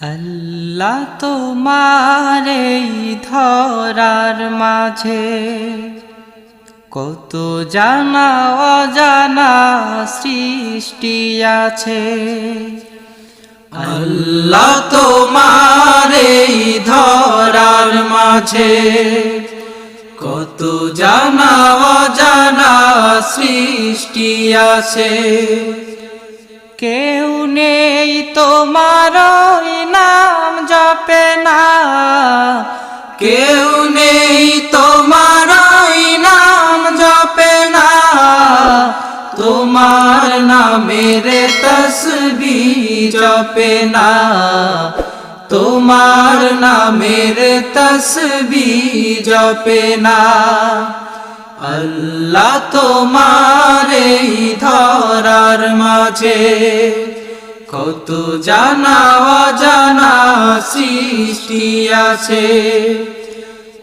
আল্লাহ তোমার এই ধরার মাঝে কত জানা অজানা সৃষ্টি আছে। আল্লাহ তোমার এই ধরার মাঝে কত জানা অজানা সৃষ্টি আছে। কেউ নেই তোমার নাম জপে না, কেউ নেই তোমার নাম জপে না, তোমার নামের তসবিহ জপে না, তোমার নামের তসবিহ জপে না। আল্লাহ তোমার এই ধরার মাঝে কত জানা অজানা সৃষ্টি আছে।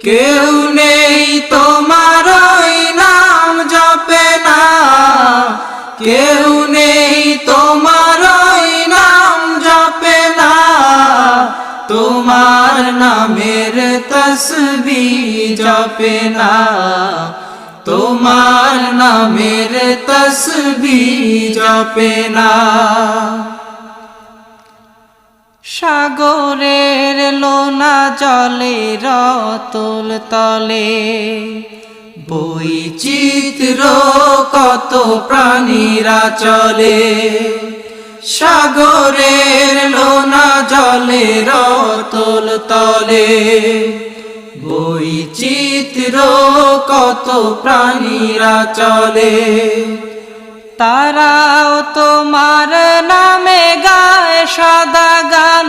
কেউ নেই তোমার নাম জপে না, কেউ নেই তোমার নাম জপে না, তোমার নামের তসবিহ জপে না, তোমার নামের তসবিহ জপে না। সাগরের লোনা জলে রতল তলে বৈচিত্র্য কত প্রাণীরা চলে। সাগরের লোনা জলে রতল তলে বৈচিত্র্য কত প্রাণীরা চলে। তারাও তোমার নামে গায় সদা গান,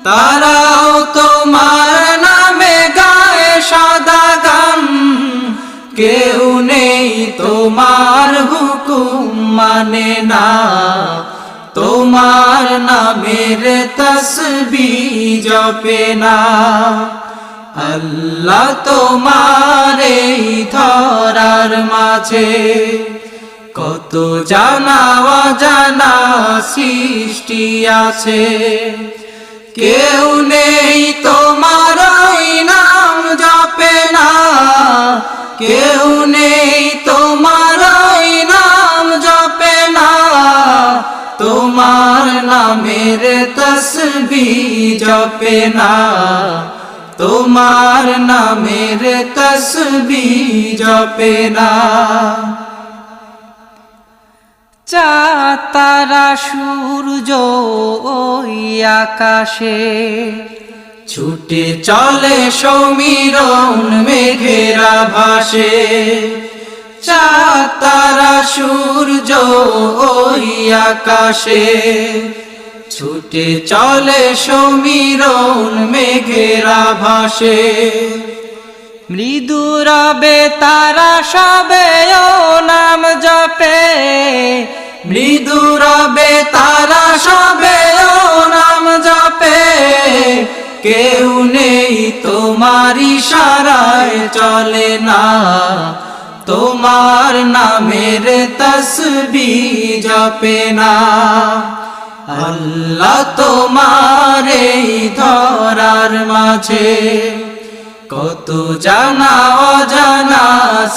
তারাও তোমার নামে গায় সদা গান। কেউ নেই তোমার হুকুম মানে না, তোমার নামের তসবিহ জপে না। আল্লাহ তোমার এই ধরার মাঝে কত জানা অজানা সৃষ্টি আছে। কেউ নেই তোমার নাম জপে না, কেউ নেই তোমার নাম জপে না, তোমার নামের তসবিহ জপে না, তোমার নামের তসবিহ জপে না। চাঁদ তারা সূর্য ওই আকাশে ছুটে চলে সমীরণ মেঘেরা ভাসে। চাঁদ তারা সূর্য ওই আকাশে ছুটে চলে সমীরণ মেঘেরা ভাসে। মৃদু রবে তারা সবে ও নাম জপে, মৃদু রবে তারা সবে ও নাম জপে। কেউ নেই তোমার ইশারায় চলে না, তোমার নামের তসবিহ জপে না। আল্লাহ তোমার এই ধরার মাঝে কত জানা অজানা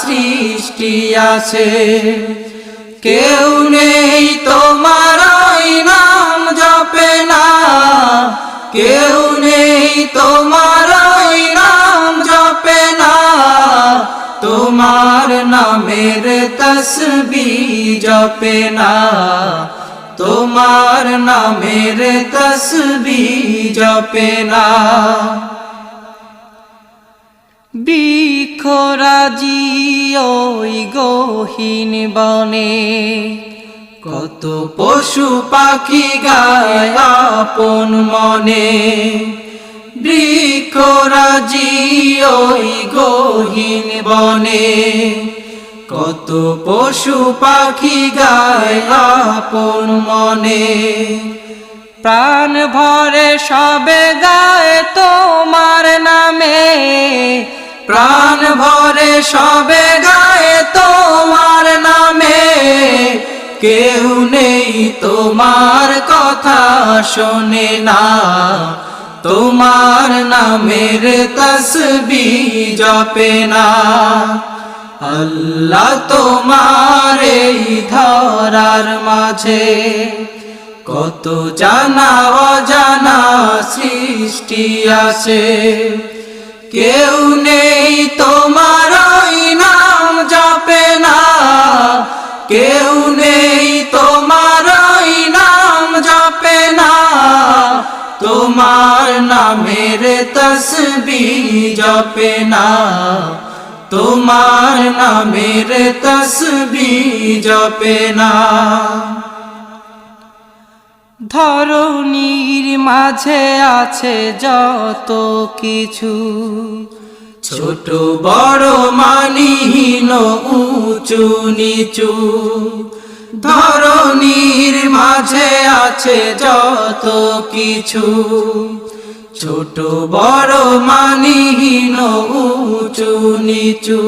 সৃষ্টি আছে। কেউ নেই তোমার নাম জপে না, কেউ নেই তোমার নাম জপে না, তোমার নামের তসবিহ জপে না, তোমার নামের তসবিহ জপে না। বৃক্ষরাজি ওই গহীন বনে কত পশু পাখি গায় আপন মনে। বৃক্ষরাজি ওই গহীন বনে কত পশু পাখি গায় আপন মনে। প্রাণ ভরে সবে গায় তোমার নামে, প্রাণ ভরে সবে গায় তোমার নামে। কেউ নেই তোমার কথা শোনে না, তোমার নামের তসবিহ জপে না। আল্লাহ তোমার এই ধরার মাঝে কত জানা অজানা সৃষ্টি আছে, কেউ নেই তোমার ওই নাম জপে না, কেউ নেই তোমার ওই নাম জপে না, তোমার নামের তসবিহ জপে না, তোমার নামের তসবিহ জপে না। ধরণীর মাঝে আছে যত কিছু, ছোট বড় মানহীন উঁচু নিচু, ধরণীর মাঝে আছে যত কিছু, ছোট বড় মানহীন উঁচু নিচু।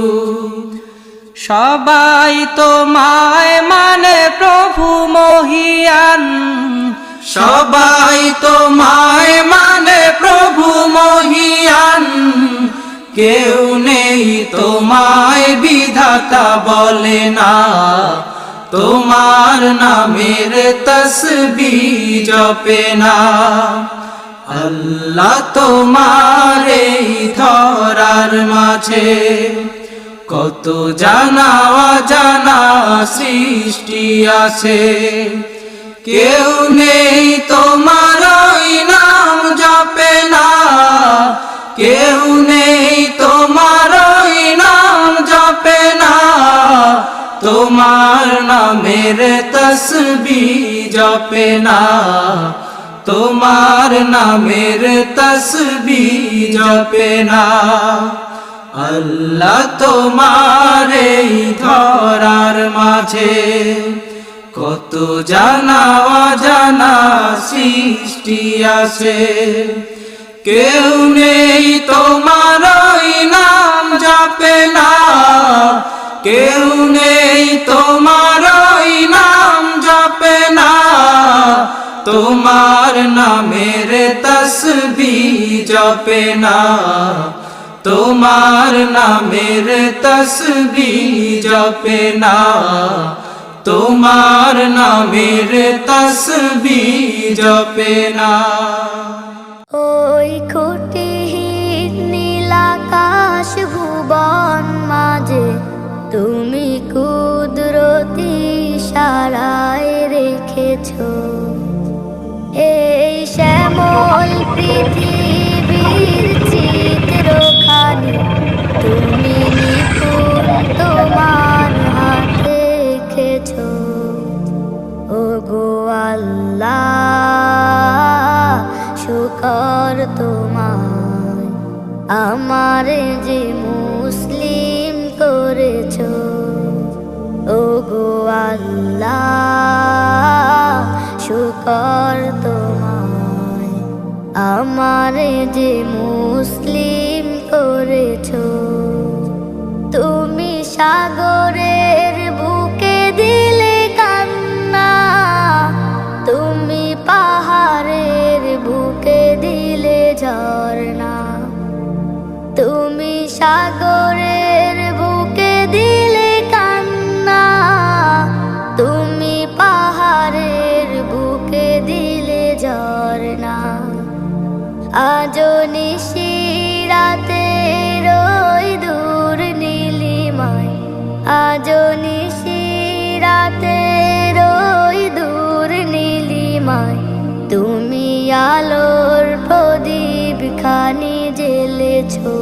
সবাই তোমায় মানে প্রভু মহিয়ান, সবাই তোমায় মানে প্রভু মহিয়ান, কেউ নেই তোমায় বিধাতা বলে না, তোমার নামের তসবিহ জপে না। আল্লাহ তোমার এই ধরার মাঝে কত জানা অজানা সৃষ্টি আছে, কেউ নেই তোমার ওই নাম জপে না, কেউ নেই তোমার ওই নাম জপে না, তোমার নামের তসবিহ জপে না, তোমার নামের তসবিহ জপে না। আল্লাহ তোমার এই ধরার মাঝে কত জানা অজানা সৃষ্টি আছে, কেউ নেই তোমার ওই নাম জপে না, কেউ নেই তোমার ওই নাম জপে না, তোমার নামের তসবিহ জপে না, তোমার নামের তসবিহ জপে না, তোমার নামের তসবিহ জপে না। ওই খুঁটিহীন নীল আকাশ ভুবন মাঝে তুমি কুদরতি ইশারায় রেখেছো এই শ্যামল পৃথিবীর চিত্রখানি, তুমি নিপুণ তোমার হাতে এঁকেছো। ওগো আল্লাহ শুকর তোমায় আমারে যে মুসলিম করেছো। ওগো আল্লাহ শুকর তোমায় আমারে যে মুসলিম করেছো। তুমি সাগরের বুকে দিলে কান্না, তুমি পাহাড়ের বুকে দিলে ঝরনা, তুমি সাগরের বুকে দিলে কান্না, তুমি পাহাড়ের বুকে দিলে ঝরনা। আজো নিশিরাতে রই দূর নীলিমায়, আজো নিশিরাতে রই দূর নীলিমায়, তুমি আলোর প্রদীপ খানি জ্বেলেছো।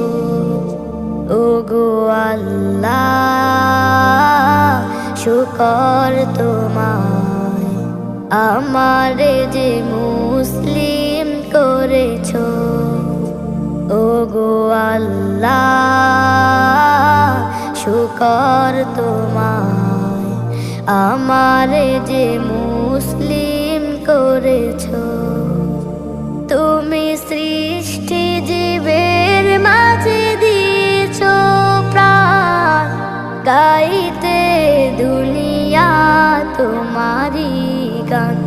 ওগো আল্লাহ শুকর তোমায় আমারে যে মুসলিম করেছো। ওগো আল্লাহ শুকর তোমায় আমারে যে মুসলিম করেছো। তুমি সৃষ্টি জীবের মাঝে দিয়েছো প্রাণ, গাইতে দুনিয়াতে তোমারি গান।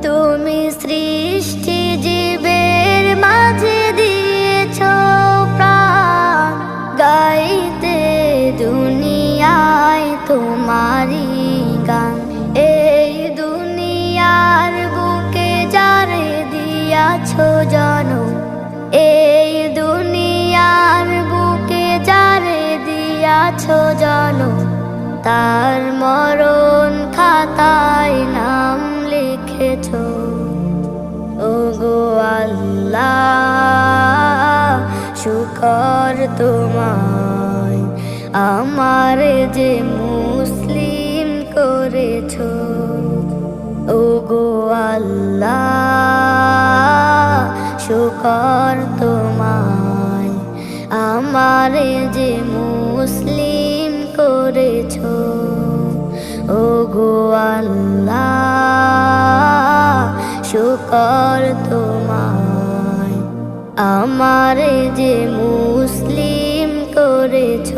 তুমি সৃষ্টি জীবের মাঝে দিয়েছ প্রাণ, গাইতে দুনিয়ায় তোমারি গান। এই দুনিয়ার বুকে যারে দিয়াছ জনম, এই দুনিয়ার বুকে যারে দিয়াছ জনম, তার মরণ খাতায় নাম লিখেছ। ওগো আল্লাহ শুকর তোমায়, আমার যে মুসলিম করেছ। ওগো আল্লাহ শুকর তোমায়, আমার যে মুসলিম করেছ। ওগো আল্লাহ শুকর তোমায়, আমার যে মুসলিম করেছ।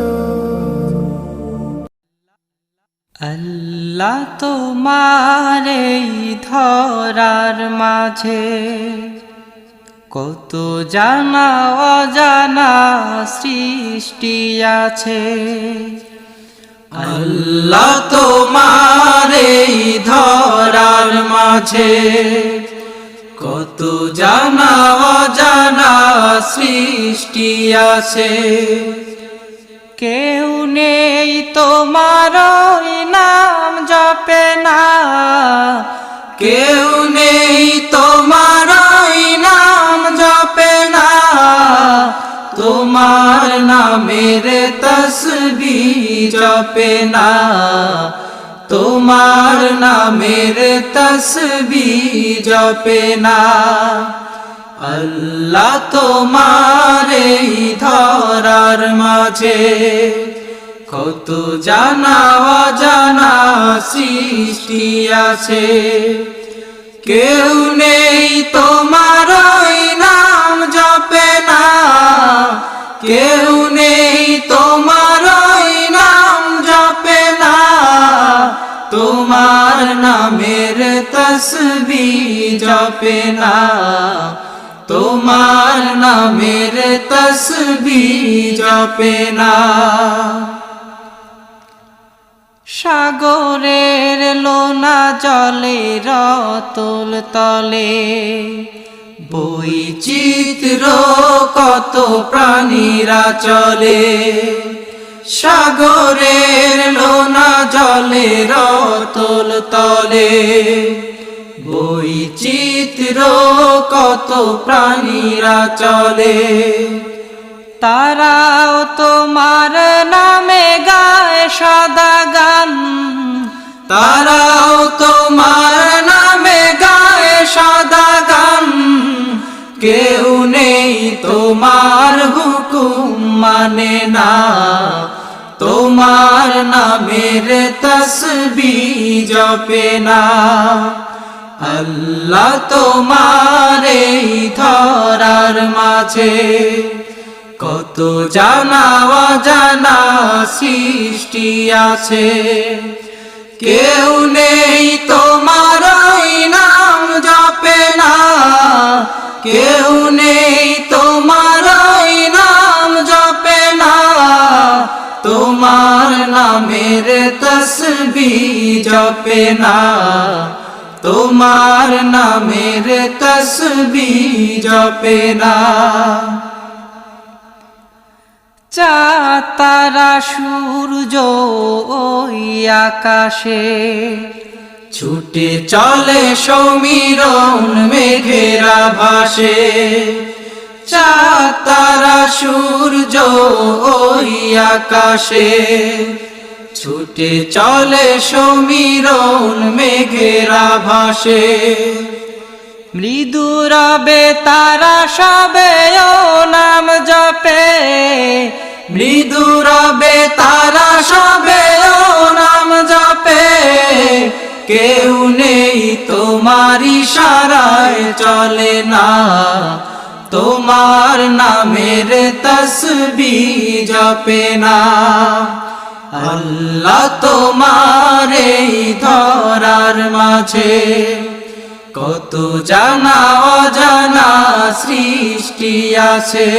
আল্লাহ তোমার এই ধরার মাঝে কত জানা অজানা সৃষ্টি আছে। আল্লাহ তোমার এই ধরার মাঝে কত জানা অজানা সৃষ্টি আছে। কেউ নেই তোমার নাম জপে না, কেউ নেই তোমার নাম জপে না। তোমার নামের তসবিহ জপে না, তোমার নামের তসবিহ জপে না। আল্লাহ তোমার এই ধরার মাঝে কত জানা অজানা সৃষ্টি আছে। কেউ নেই তোমার নাম জপে না, কেউ নেই তোমার নাম জপে না। তোমার নামের তসবিহ জপে না, তোমার নামের তসবিহ জপে না। সাগরের লোনা জলে রতল তলে বৈচিত্র কত প্রাণীরা চলে। সাগরের লোনা জলে রতল তলে বৈচিত্র কত প্রাণীরা চলে। তারাও তোমার নামে গায় সদা গান, তারাও তোমার নামে গায় সদা গান। কেউ নেই তোমার হুকুম মানে না, তোমার নামের তসবিহ জপে না। আল্লাহ তোমার এই ধরার মাঝে কত জানা অজানা সৃষ্টি আছে। কেউ নেই তোমার নাম জপে না, কেউ নেই তোমার নাম জপে না। তোমার নামের তসবিহ জপে না, তোমার নামের তসবিহ জপে না। চাঁদ তারা সূর্য ওই আকাশে ছুটে চলে সমীরণ মেঘেরা ভাসে। চাঁদ তারা সূর্য ওই আকাশে ছুটে চলে সমীরণ মেঘেরা ভাসে। মৃদু রবে তারা সবে ও নাম জপে, মৃদু রবে তারা সবে ও নাম জপে। কেউ নেই তোমার ইশারায় চলে না, তোমার নামের তসবিহ জপে না। আল্লাহ তোমার এই ধরার মাঝে কত জানা অজানা সৃষ্টি আছে,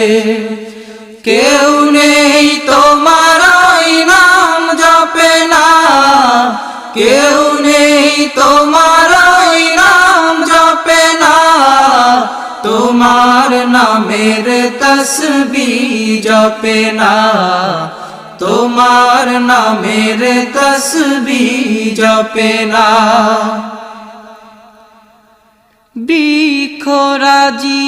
কেউ নেই তোমার ওই নাম জপে না, কেউ নেই তোমার ওই নাম জপে না, তোমার নামের তসবিহ জপে না, তোমার নামের তসবিহ জপে না। বৃক্ষরাজি